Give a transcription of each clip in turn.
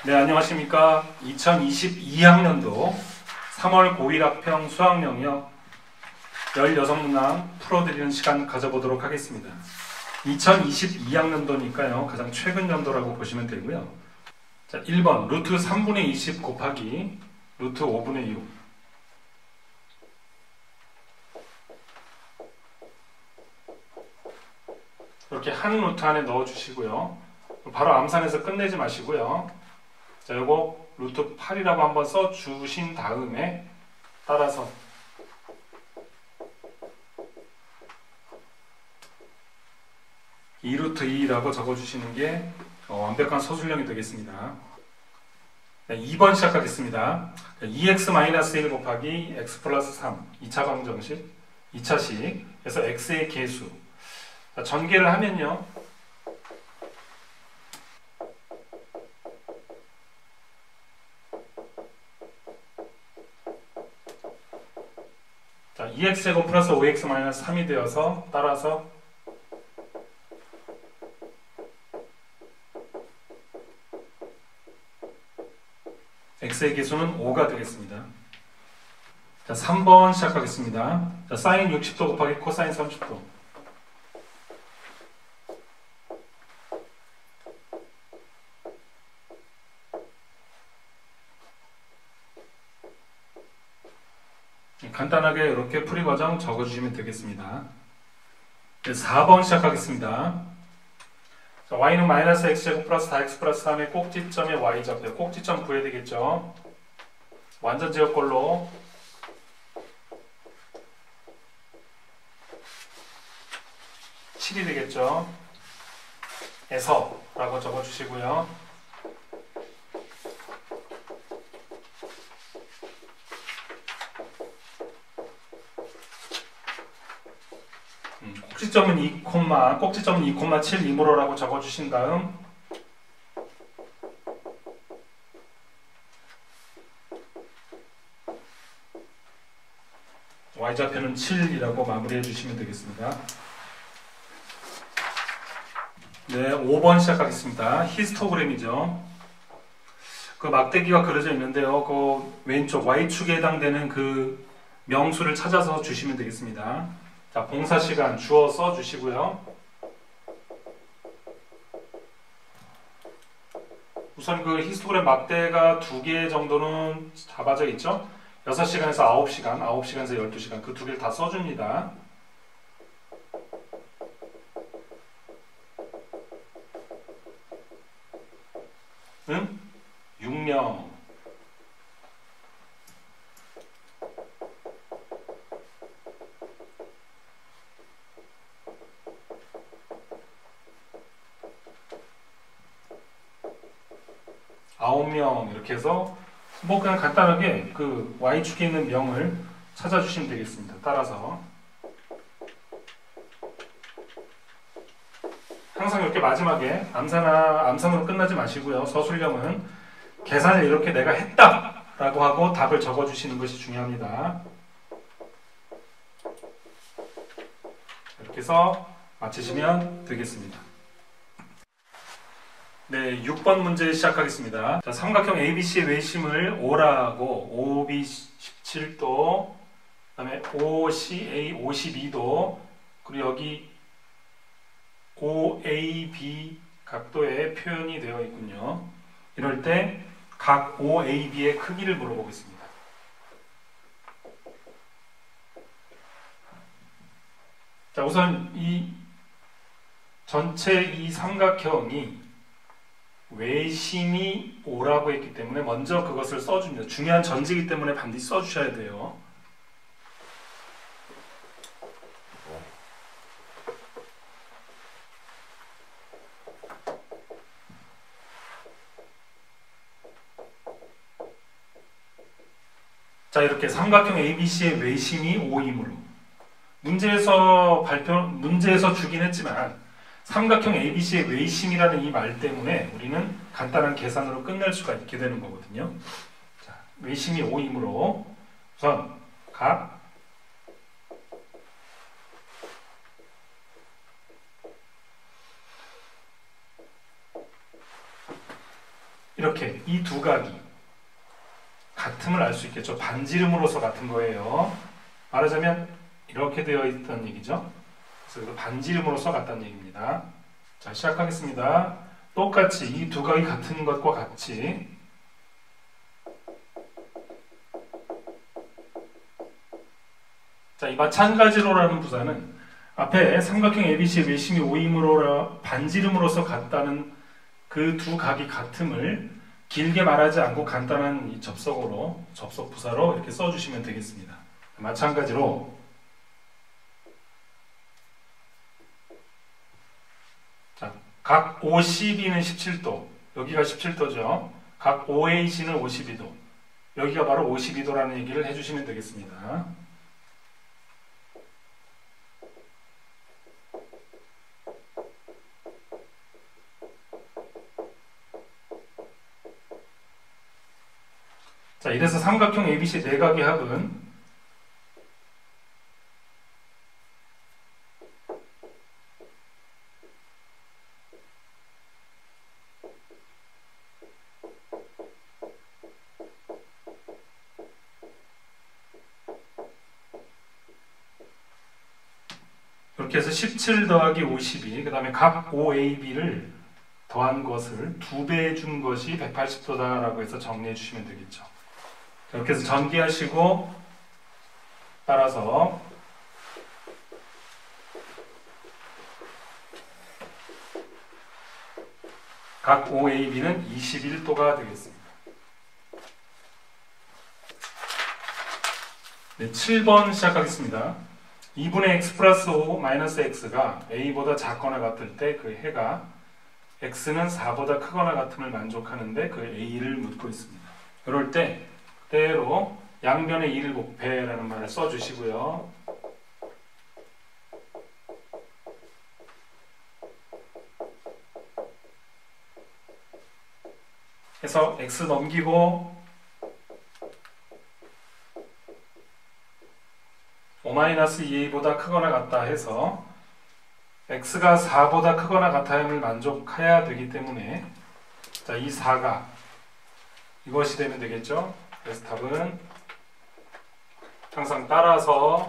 네, 안녕하십니까. 2022학년도 3월 고1 학평 수학 영역 16문항 풀어드리는 시간 가져보도록 하겠습니다. 2022학년도니까요. 가장 최근 연도라고 보시면 되고요. 자, 1번 루트 3분의 20 곱하기 루트 5분의 6. 이렇게 한 루트 안에 넣어주시고요. 바로 암산해서 끝내지 마시고요. 자, 요거 루트 8이라고 한번 써주신 다음에 따라서 이 루트 2라고 적어주시는 게 완벽한 서술형이 되겠습니다. 네, 2번 시작하겠습니다. 2x-1 곱하기 x 플러스 3 2차 방정식 2차식 그래서 x의 계수. 자, 전개를 하면요. 자, 2x제곱 플러스 5x-3이 되어서 따라서 x의 계수는 5가 되겠습니다. 자, 3번 시작하겠습니다. 자, 사인 60도 곱하기 코사인 30도. 간단하게 이렇게 풀이 과정 적어주시면 되겠습니다. 네, 4번 시작하겠습니다. 자, y는 마이너스 x제곱 플러스 4x 플러스 3의 꼭지점의 y좌표. 꼭지점 구해야 되겠죠. 완전 제곱꼴로 (7이) 되겠죠. 에서 라고 적어주시고요. 꼭지점은 2,7 이므로라고 적어주신 다음 y좌표는 7이라고 마무리해 주시면 되겠습니다. 네, 5번 시작하겠습니다. 히스토그램이죠. 그 막대기가 그려져 있는데요. 그 왼쪽 y축에 해당되는 그 명수를 찾아서 주시면 되겠습니다. 자, 봉사시간 주어 써주시고요. 우선 그 히스토그램 막대가 2개 정도는 잡아져 있죠. 6시간에서 9시간, 9시간에서 12시간 그 2개를 다 써줍니다. 응? 6명. 아홉 명 이렇게 해서 뭐 그냥 간단하게 그 y축에 있는 명을 찾아주시면 되겠습니다. 따라서 항상 이렇게 마지막에 암산으로 끝나지 마시고요. 서술형은 계산을 이렇게 내가 했다 라고 하고 답을 적어주시는 것이 중요합니다. 이렇게 해서 마치시면 되겠습니다. 네, 6번 문제 시작하겠습니다. 자, 삼각형 ABC의 외심을 O라고 OB 17도, 그 다음에 OCA 52도, 그리고 여기 OAB 각도의 표현이 되어 있군요. 이럴 때 각 OAB의 크기를 물어보겠습니다. 자, 우선 이 전체 이 삼각형이 외심이 O라고 했기 때문에 먼저 그것을 써줍니다. 중요한 전제이기 때문에 반드시 써주셔야 돼요. 자, 이렇게 삼각형 ABC의 외심이 5이므로 문제에서 주긴 했지만 삼각형 ABC의 외심이라는 이 말 때문에 우리는 간단한 계산으로 끝낼 수가 있게 되는 거거든요. 자, 외심이 5이므로 우선 각 이렇게 이 두 각이 같음을 알 수 있겠죠. 반지름으로서 같은 거예요. 말하자면 이렇게 되어 있다는 얘기죠. 그래서 반지름으로서 같다는 얘기입니다. 자, 시작하겠습니다. 똑같이 이 두 각이 같은 것과 같이 자, 이 마찬가지로라는 부사는 앞에 삼각형 ABC의 외심이 5이므로 반지름으로서 같다는 그 두 각이 같음을 길게 말하지 않고 간단한 이 접속어로, 접속 부사로 이렇게 써주시면 되겠습니다. 마찬가지로 자, 각 OCB는 17도, 여기가 17도죠. 각 OAC는 52도, 여기가 바로 52도라는 얘기를 해주시면 되겠습니다. 자, 이래서 삼각형 ABC 내각의 합은 이렇게 해서 17 더하기 52, 그 다음에 각 OAB를 더한 것을 2배 준 것이 180도다라고 해서 정리해 주시면 되겠죠. 이렇게 해서 전개하시고 따라서 각 OAB는 21도가 되겠습니다. 네, 7번 시작하겠습니다. 2분의 x 플러스 5 마이너스 x가 a보다 작거나 같을 때 그 해가 x는 4보다 크거나 같음을 만족하는데 그 a를 묻고 있습니다. 이럴 때 그대로 양변에 2를 곱해라는 말을 써주시고요. 해서 x 넘기고 5-2a보다 크거나 같다 해서 x가 4보다 크거나 같음을 만족해야 되기 때문에 자, 이 4가 이것이 되면 되겠죠. 그래서 답은 항상 따라서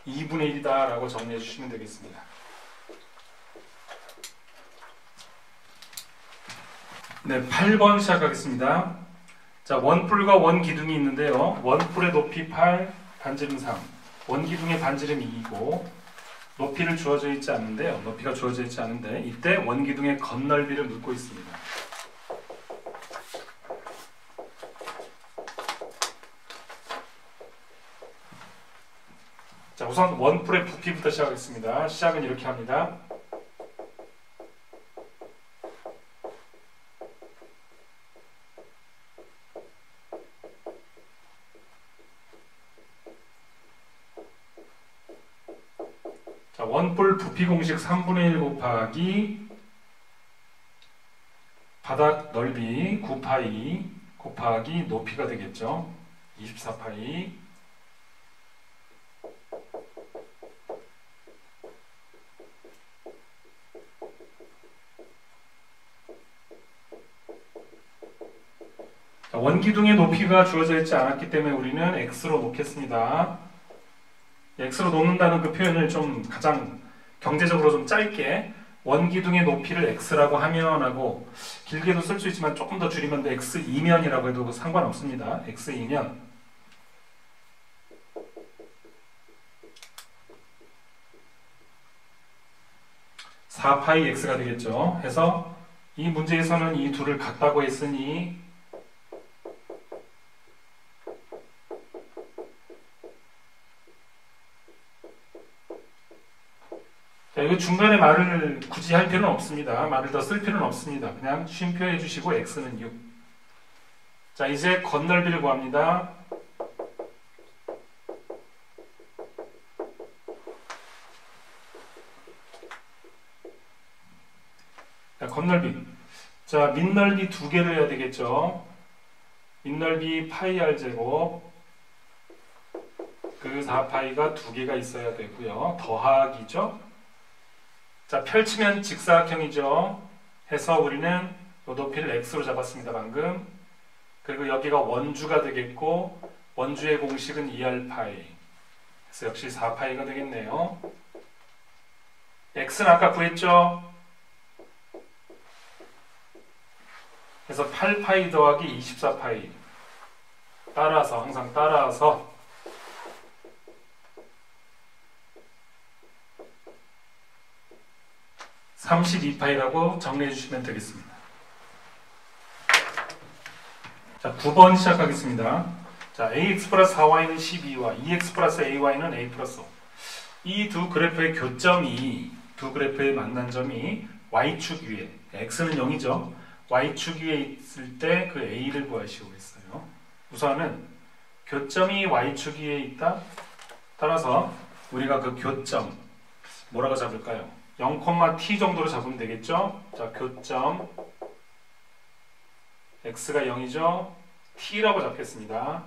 2분의 1이다 라고 정리해 주시면 되겠습니다. 네, 8번 시작하겠습니다. 자, 원뿔과 원기둥이 있는데요. 원뿔의 높이 8, 반지름 3. 원기둥의 반지름이 2고 높이를 주어져 있지 않는데요. 높이가 주어져 있지 않은데 이때 원기둥의 겉넓이를 묻고 있습니다. 자, 우선 원뿔의 부피부터 시작하겠습니다. 시작은 이렇게 합니다. 자, 원뿔 부피 공식 3분의 1 곱하기 바닥 넓이 9파이 곱하기 높이가 되겠죠. 24파이. 자, 원기둥의 높이가 주어져 있지 않았기 때문에 우리는 x로 놓겠습니다. x로 놓는다는 그 표현을 좀 가장 경제적으로 좀 짧게 원기둥의 높이를 x라고 하면 하고 길게도 쓸 수 있지만 조금 더 줄이면 x2면이라고 해도 상관없습니다. x2면 (4파이 x가) 되겠죠. 해서 이 문제에서는 이 둘을 같다고 했으니 자, 이거 중간에 말을 굳이 할 필요는 없습니다. 말을 더 쓸 필요는 없습니다. 그냥 쉼표 해주시고 x는 6. 자, 이제 겉넓이를 구합니다. 자, 겉넓이. 자, 밑넓이 2개를 해야 되겠죠. 밑넓이 파이 r 제곱 그 4파이가 2개가 있어야 되고요. 더하기죠. 자, 펼치면 직사각형이죠. 해서 우리는 요 높이를 x로 잡았습니다. 방금. 그리고 여기가 원주가 되겠고 원주의 공식은 2r파이. 그래서 역시 4파이가 되겠네요. x는 아까 구했죠? 그래서 8파이 더하기 24파이. 따라서 항상 따라서 32파이라고 정리해 주시면 되겠습니다. 자, 9번 시작하겠습니다. 자, ax 플러스 4y는 12y, 2x 플러스 ay는 a 플러스 5. 이 두 그래프의 교점이, 두 그래프의 만난 점이 y축 위에, x는 0이죠. y축 위에 있을 때 그 a를 구하시고 있어요. 우선은 교점이 y축 위에 있다. 따라서 우리가 그 교점 뭐라고 잡을까요? 0,t 정도로 잡으면 되겠죠? 자, 교점 x가 0이죠? t라고 잡겠습니다.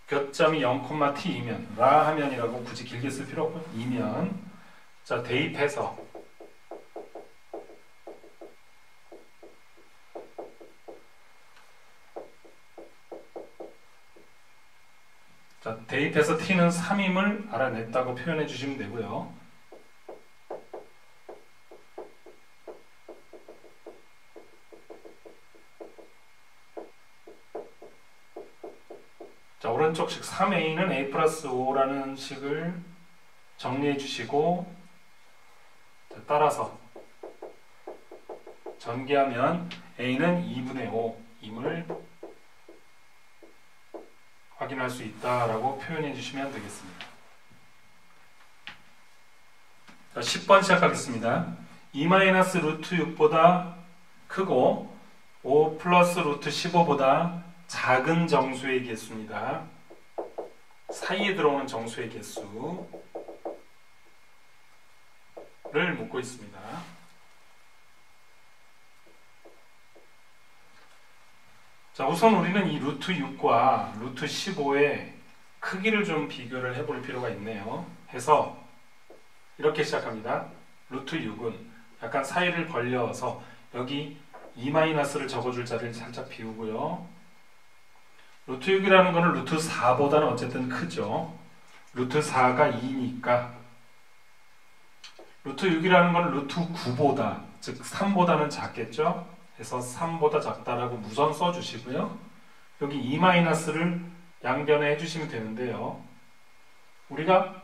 교점이 0,t이면 라 하면이라고 굳이 길게 쓸 필요 없고 이면 자, 대입해서 자, 대입해서 t는 3임을 알아냈다고 표현해 주시면 되고요. 자, 오른쪽식 3a는 a 플러스 5라는 식을 정리해 주시고 자, 따라서 전개하면 a는 2분의 5임을 확인할 수 있다라고 표현해 주시면 되겠습니다. 자, 10번 시작하겠습니다. 2-루트 6보다 크고 5 플러스 루트 15보다 작은 정수의 개수입니다. 사이에 들어오는 정수의 개수를 묻고 있습니다. 자, 우선 우리는 이 루트 6과 루트 15의 크기를 좀 비교를 해볼 필요가 있네요. 해서 이렇게 시작합니다. 루트 6은 약간 사이를 벌려서 여기 2-를 적어줄 자리를 살짝 비우고요. 루트 6이라는 거는 루트 4보다는 어쨌든 크죠. 루트 4가 2니까 루트 6이라는 건 루트 9보다, 즉 3보다는 작겠죠. 그래서 3보다 작다라고 우선 써주시고요. 여기 2-를 양변에 해주시면 되는데요. 우리가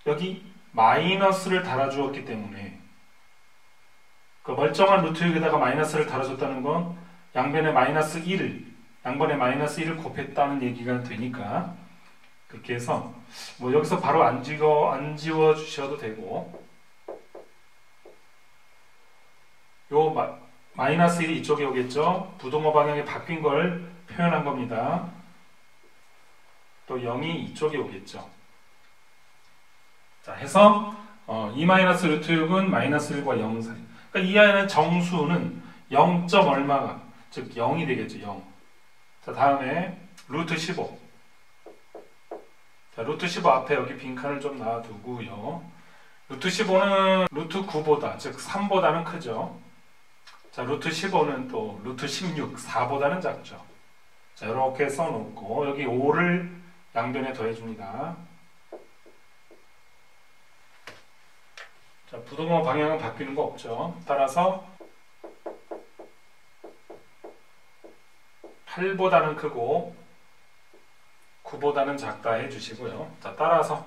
여기 마이너스를 달아주었기 때문에 그 멀쩡한 루트 6에다가 마이너스를 달아줬다는 건 양변에 마이너스 1을 양변에 마이너스 1을 곱했다는 얘기가 되니까 그렇게 해서 뭐 여기서 바로 안 지워 주셔도 되고 요 마이너스 1이 이쪽에 오겠죠. 부동호 방향이 바뀐 걸 표현한 겁니다. 또 0이 이쪽에 오겠죠. 자, 해서 2-루트 6은 마이너스 1과 0 사이. 그러니까 이 안에는 정수는 0. 얼마가 즉 0이 되겠죠. 0. 자, 다음에 루트 15. 자, 루트 15 앞에 여기 빈칸을 좀 놔두고요. 루트 15는 루트 9보다 즉 3보다는 크죠. 자, 루트 15는 또 루트 16 4보다는 작죠. 자, 이렇게 써놓고 여기 5를 양변에 더해줍니다. 자, 부동호 방향은 바뀌는 거 없죠. 따라서 8보다는 크고 9보다는 작다 해주시고요. 자, 따라서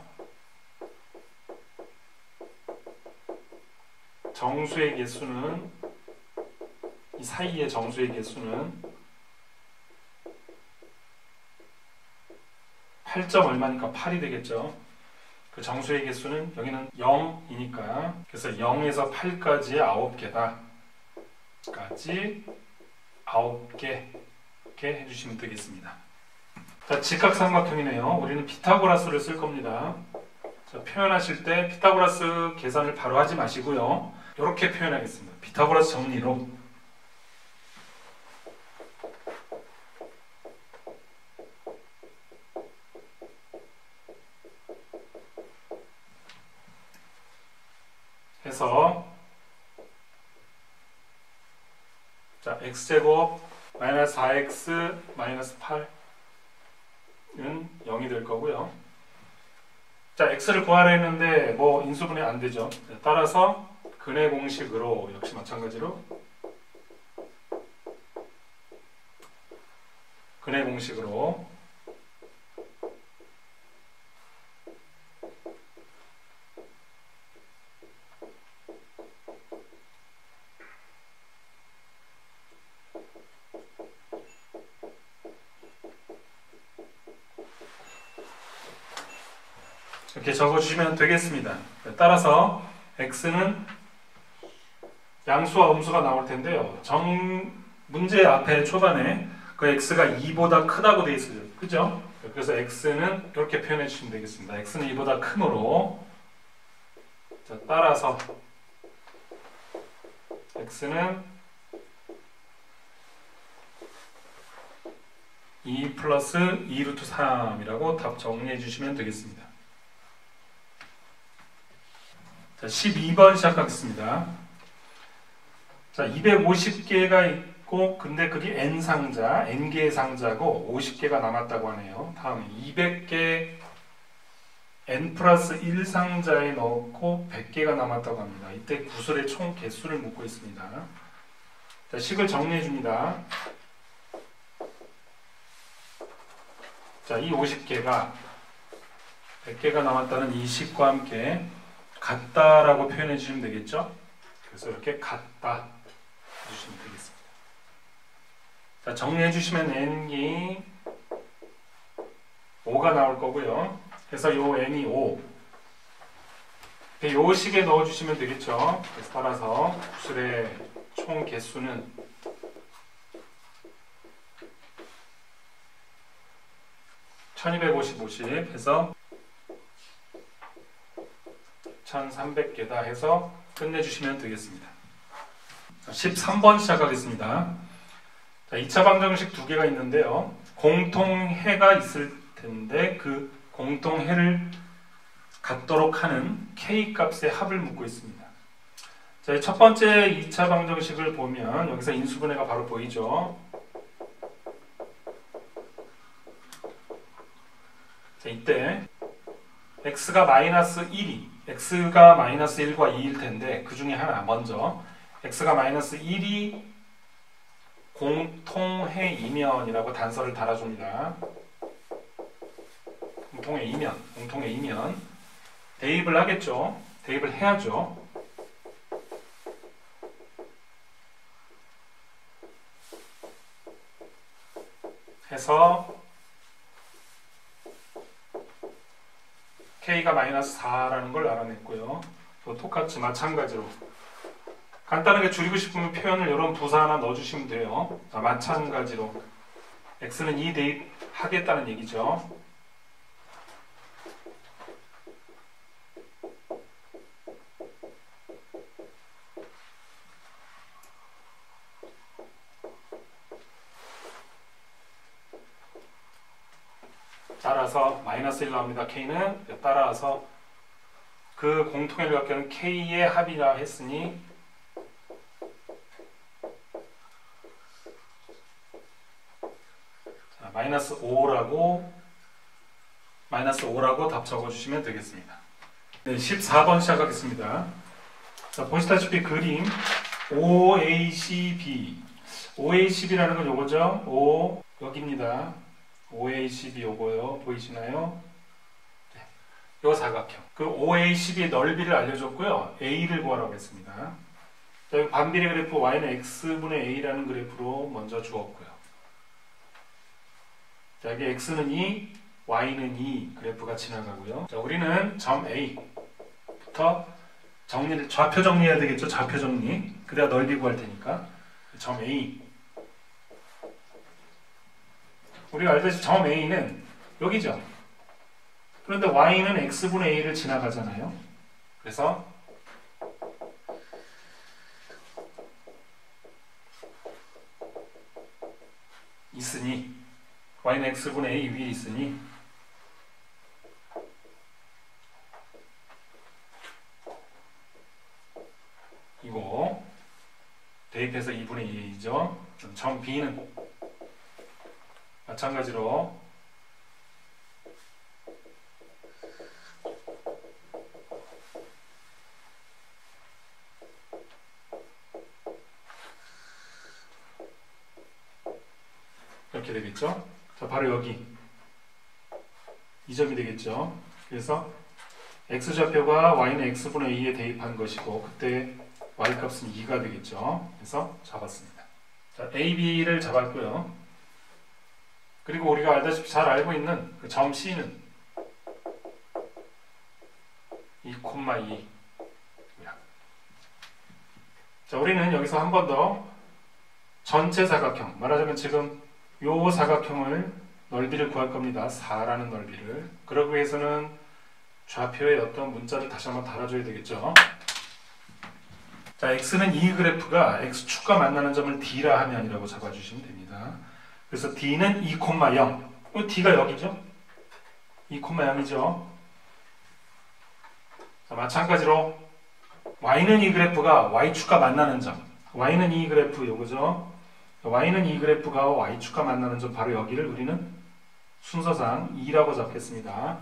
정수의 개수는 이 사이의 정수의 개수는 8점 얼마니까 8이 되겠죠. 그 정수의 개수는 여기는 0이니까 그래서 0에서 8까지의 9개다. 까지 9개 이렇게 해주시면 되겠습니다. 자, 직각삼각형이네요. 우리는 피타고라스를 쓸 겁니다. 자, 표현하실 때 피타고라스 계산을 바로 하지 마시고요. 이렇게 표현하겠습니다. 피타고라스 정리로 해서 자 x제곱 마이너스 4x 마이너스 8은 0이 될 거고요. 자 x를 구하려 했는데 뭐 인수분해 안 되죠. 따라서 근의 공식으로 역시 마찬가지로 근의 공식으로 이렇게 적어주시면 되겠습니다. 따라서 x는 양수와 음수가 나올 텐데요. 문제 앞에 초반에 그 x가 2보다 크다고 되어 있어요. 그죠? 그래서 x는 이렇게 표현해 주시면 되겠습니다. x는 2보다 크므로 자, 따라서 x는 2 플러스 2 루트 3이라고 답 정리해 주시면 되겠습니다. 자, 12번 시작하겠습니다. 자, 250개가 있고 근데 그게 n상자, n개의 상자고 50개가 남았다고 하네요. 다음에 200개 n 플러스 1상자에 넣고 100개가 남았다고 합니다. 이때 구슬의 총 개수를 묻고 있습니다. 자, 식을 정리해 줍니다. 자, 이 50개가 100개가 남았다는 이 식과 함께 같다라고 표현해 주시면 되겠죠? 그래서 이렇게 같다 해주시면 되겠습니다. 자, 정리해 주시면 n이 5가 나올 거고요. 그래서 요 n이 5. 요 식에 넣어 주시면 되겠죠? 그래서 따라서 구슬의 총 개수는 1250 해서 1300개다 해서 끝내주시면 되겠습니다. 13번 시작하겠습니다. 자, 2차 방정식 두 개가 있는데요. 공통해가 있을 텐데 그 공통해를 갖도록 하는 k 값의 합을 묻고 있습니다. 자, 첫 번째 2차 방정식을 보면 여기서 인수분해가 바로 보이죠. 자, 이때 x가 마이너스 1이 x가 마이너스 1과 2일 텐데 그 중에 하나 먼저 x가 마이너스 1이 공통해이면이라고 단서를 달아줍니다. 공통해이면 대입을 하겠죠. 대입을 해야죠. 해서 k가 마이너스 4라는 걸 알아냈고요. 또 똑같이 마찬가지로 간단하게 줄이고 싶으면 표현을 이런 부사 하나 넣어주시면 돼요. 자, 마찬가지로 x는 2 대입하겠다는 얘기죠. 따라서 마이너스 1 나옵니다. k는 따라서 그 공통해를 갖게 하는 k의 합이라 했으니 자, 마이너스 5라고 답 적어주시면 되겠습니다. 네, 14번 시작하겠습니다. 자, 보시다시피 그림 OACB OACB라는 건 요거죠. O 여기입니다. OACB 요거요. 보이시나요? 네. 요 사각형. 그 OACB의 넓이를 알려줬고요. A를 구하라고 했습니다. 자, 여기 반비례 그래프 y는 x분의 a라는 그래프로 먼저 주었고요. 자, 여기 x는 2, y는 2 그래프가 지나가고요. 자, 우리는 점 A부터 좌표 정리해야 되겠죠. 좌표 정리. 그래야 넓이 구할 테니까. 점 A. 우리가 알다시피 점 A는 여기죠. 그런데 y는 x분의 a를 지나가잖아요. 그래서 있으니 y는 x분의 a 위에 있으니 이고 대입해서 2분의 2죠. 점 B는 마찬가지로 이렇게 되겠죠. 자, 바로 여기 이 점이 되겠죠. 그래서 x좌표가 y는 x분의 2에 대입한 것이고 그때 y값은 2가 되겠죠. 그래서 잡았습니다. 자, a, b를 잡았고요. 그리고 우리가 알다시피 잘 알고 있는 그 점 C는 2,2. 자, 우리는 여기서 한 번 더 전체 사각형, 말하자면 지금 요 사각형을 넓이를 구할 겁니다. 4라는 넓이를. 그러기 위해서는 좌표에 어떤 문자를 다시 한번 달아줘야 되겠죠. 자, x는 이 그래프가 x축과 만나는 점을 d라 하면이라고 잡아주시면 됩니다. 그래서 d는 2,0. d가 여기죠? 2,0이죠. 자, 마찬가지로 y는 이 그래프가 y축과 만나는 점. y는 이 그래프 요거죠. y는 이 그래프가 y축과 만나는 점 바로 여기를 우리는 순서상 2라고 잡겠습니다.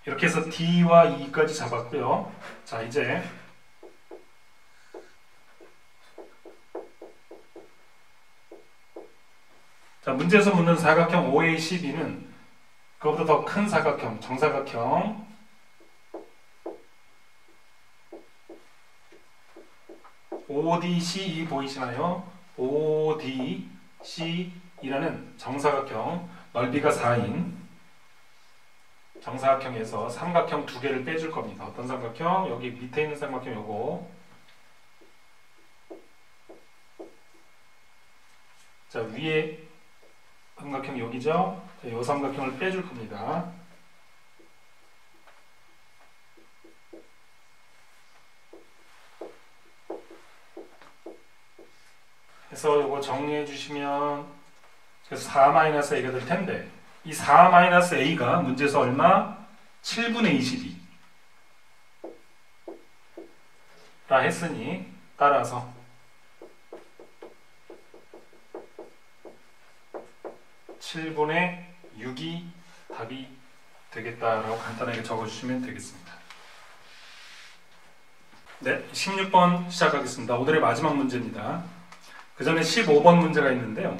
이렇게 해서 D와 E까지 잡았고요. 자, 이제 자, 문제에서 묻는 사각형 OACB는 그것보다 더 큰 사각형, 정사각형 ODCE 보이시나요? ODCE라는 정사각형, 넓이가 4인 정사각형에서 삼각형 두 개를 빼줄 겁니다. 어떤 삼각형? 여기 밑에 있는 삼각형 요거. 자, 위에 삼각형 여기죠? 자, 요 삼각형을 빼줄 겁니다. 그래서 요거 정리해 주시면 그래서 4-a가 될 텐데 이 4-a가 문제에서 얼마? 7분의 22 라 했으니 따라서 7분의 6이 답이 되겠다라고 간단하게 적어주시면 되겠습니다. 네, 16번 시작하겠습니다. 오늘의 마지막 문제입니다. 그 전에 15번 문제가 있는데요.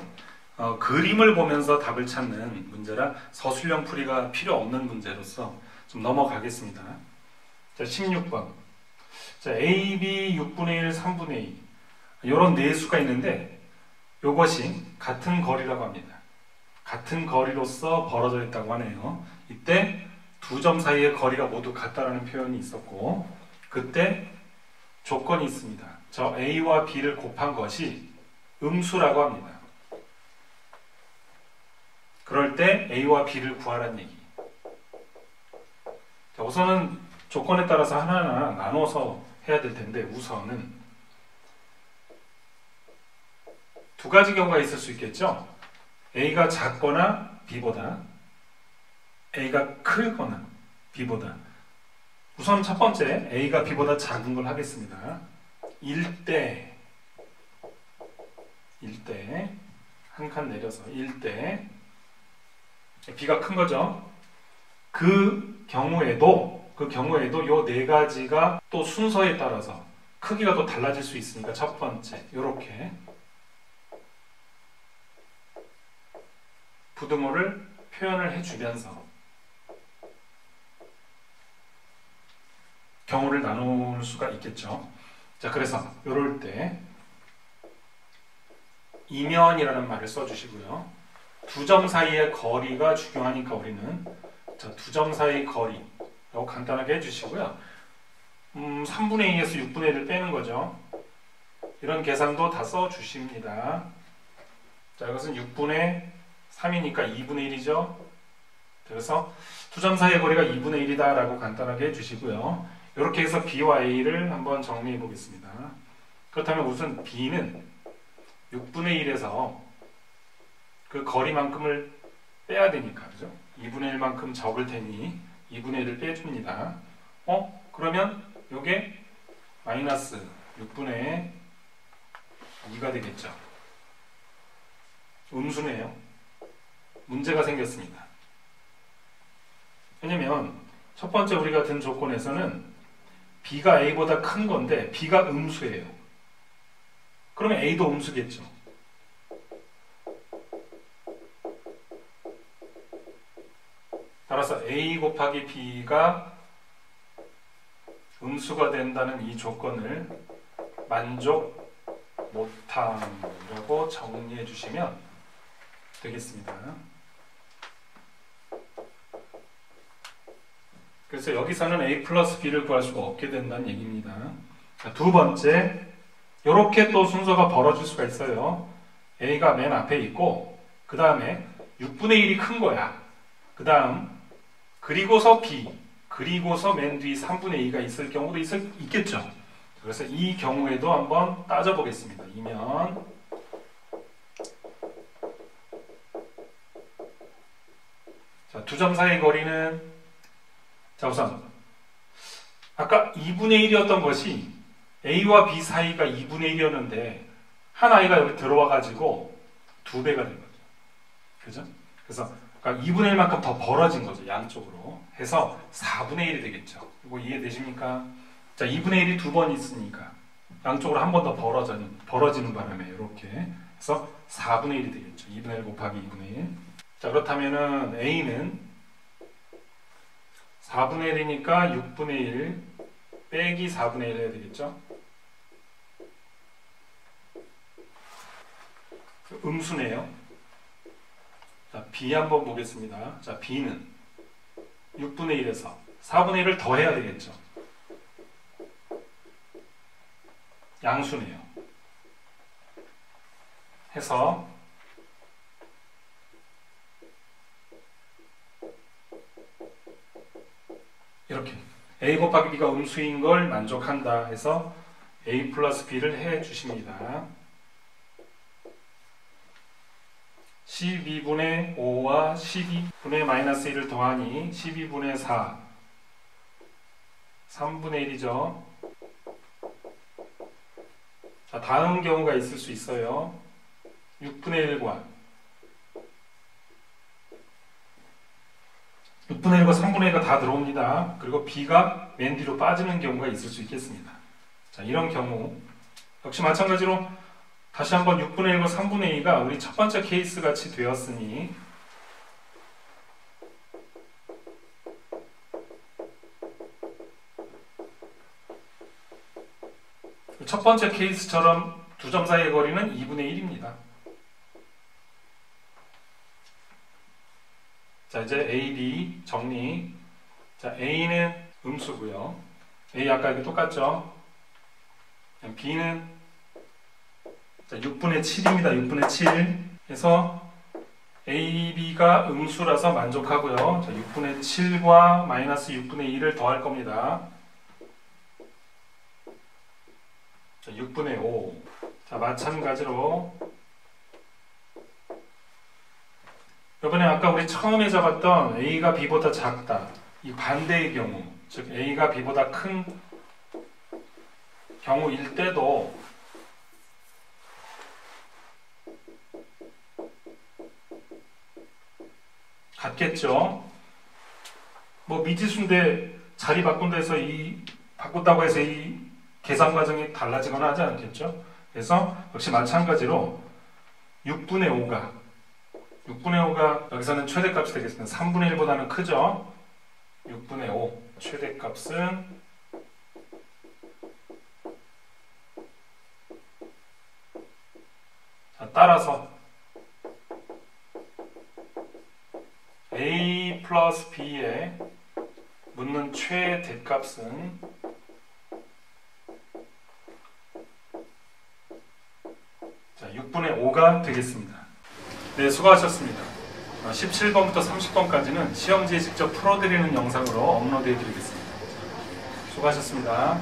그림을 보면서 답을 찾는 문제라 서술형 풀이가 필요 없는 문제로서 좀 넘어가겠습니다. 자, 16번. 자, A, B 6분의 1, 3분의 2 이런 네 수가 있는데 이것이 같은 거리라고 합니다. 같은 거리로서 벌어져 있다고 하네요. 이때 두 점 사이의 거리가 모두 같다라는 표현이 있었고 그때 조건이 있습니다. 저 A와 B를 곱한 것이 음수라고 합니다. 그럴 때 A와 B를 구하라는 얘기. 자, 우선은 조건에 따라서 하나하나 나눠서 해야 될 텐데 우선은 두 가지 경우가 있을 수 있겠죠. A가 작거나 B보다 A가 크거나 B보다 우선 첫 번째 A가 B보다 작은 걸 하겠습니다. 1대 한 칸 내려서 1대 B가 큰 거죠. 그 경우에도 요 네 가지가 또 순서에 따라서 크기가 또 달라질 수 있으니까 첫 번째 요렇게 부등호를 표현을 해주면서 경우를 나눌 수가 있겠죠. 자, 그래서 요럴 때 이면이라는 말을 써주시고요. 두 점 사이의 거리가 중요하니까 우리는 자, 두 점 사이의 거리라고 간단하게 해주시고요. 3분의 2에서 6분의 1을 빼는 거죠. 이런 계산도 다 써주십니다. 자, 이것은 6분의 3이니까 2분의 1이죠. 그래서 두 점 사이의 거리가 2분의 1이다 라고 간단하게 해주시고요. 이렇게 해서 B와 A를 한번 정리해 보겠습니다. 그렇다면 우선 B는 6분의 1에서 그 거리만큼을 빼야 되니까, 그죠? 2분의 1만큼 적을 테니 2분의 1을 빼줍니다. 그러면 요게 마이너스 6분의 2가 되겠죠. 음수네요. 문제가 생겼습니다. 왜냐면 첫 번째 우리가 든 조건에서는 b가 a보다 큰 건데 b가 음수예요. 그러면 a도 음수겠죠. 따라서 a 곱하기 b가 음수가 된다는 이 조건을 만족 못함이라고 정리해 주시면 되겠습니다. 그래서 여기서는 a 플러스 b를 구할 수가 없게 된다는 얘기입니다. 두 번째, 이렇게 또 순서가 벌어질 수가 있어요. a가 맨 앞에 있고 그 다음에 6분의 1이 큰 거야. 그 다음 그리고서 b, 그리고서 맨 뒤 3분의 2가 있을 경우도 있겠죠. 그래서 이 경우에도 한번 따져보겠습니다. 이면 자, 두 점 사이의 거리는 자, 우선 아까 2분의 1이었던 것이 a와 b 사이가 2분의 1이었는데 한 아이가 여기 들어와 가지고 2배가 된 거죠. 그죠? 그래서 그러니까 2분의 1만큼 더 벌어진 거죠. 양쪽으로 해서 4분의 1이 되겠죠. 이거 이해되십니까? 자, 2분의 1이 두 번 있으니까 양쪽으로 한 번 더 벌어지는 바람에 이렇게 해서 4분의 1이 되겠죠. 2분의 1 곱하기 2분의 1. 자, 그렇다면은 a는 4분의 1이니까 6분의 1 빼기 4분의 1 해야 되겠죠. 음수네요. 자, b 한번 보겠습니다. 자, b는 6분의 1에서 4분의 1을 더해야 되겠죠. 양수네요. 해서 이렇게 a 곱하기 b가 음수인 걸 만족한다 해서 a 플러스 b를 해 주십니다. 12분의 5와 12분의 마이너스 1을 더하니 12분의 4 3분의 1이죠. 자, 다음 경우가 있을 수 있어요. 6분의 1과 3분의 1가 다 들어옵니다. 그리고 b가 맨 뒤로 빠지는 경우가 있을 수 있겠습니다. 자, 이런 경우 역시 마찬가지로 다시 한번 6분의 1과 3분의 2가 우리 첫 번째 케이스 같이 되었으니 첫 번째 케이스처럼 두 점 사이의 거리는 2분의 1입니다. 자, 이제 A, B 정리. 자, A는 음수고요. A 아까 이렇게 똑같죠? B는 자, 6분의 7입니다. 6분의 7 해서 A, B가 음수라서 만족하고요. 자, 6분의 7과 마이너스 6분의 2를 더할 겁니다. 자, 6분의 5. 자, 마찬가지로 이번에 아까 우리 처음에 잡았던 A가 B보다 작다. 이 반대의 경우, 즉 A가 B보다 큰 경우일 때도 같겠죠. 뭐 미지수인데 자리 바꾼다 해서 바꾼다고 해서 이 계산 과정이 달라지거나 하지 않겠죠. 그래서 역시 마찬가지로 6분의 5가 여기서는 최대값이 되겠습니다. 3분의 1보다는 크죠. 6분의 5 최대값은 자, 따라서 A 플러스 B에 묻는 최대값은 자, 6분의 5가 되겠습니다. 네, 수고하셨습니다. 17번부터 30번까지는 시험지에 직접 풀어드리는 영상으로 업로드해 드리겠습니다. 수고하셨습니다.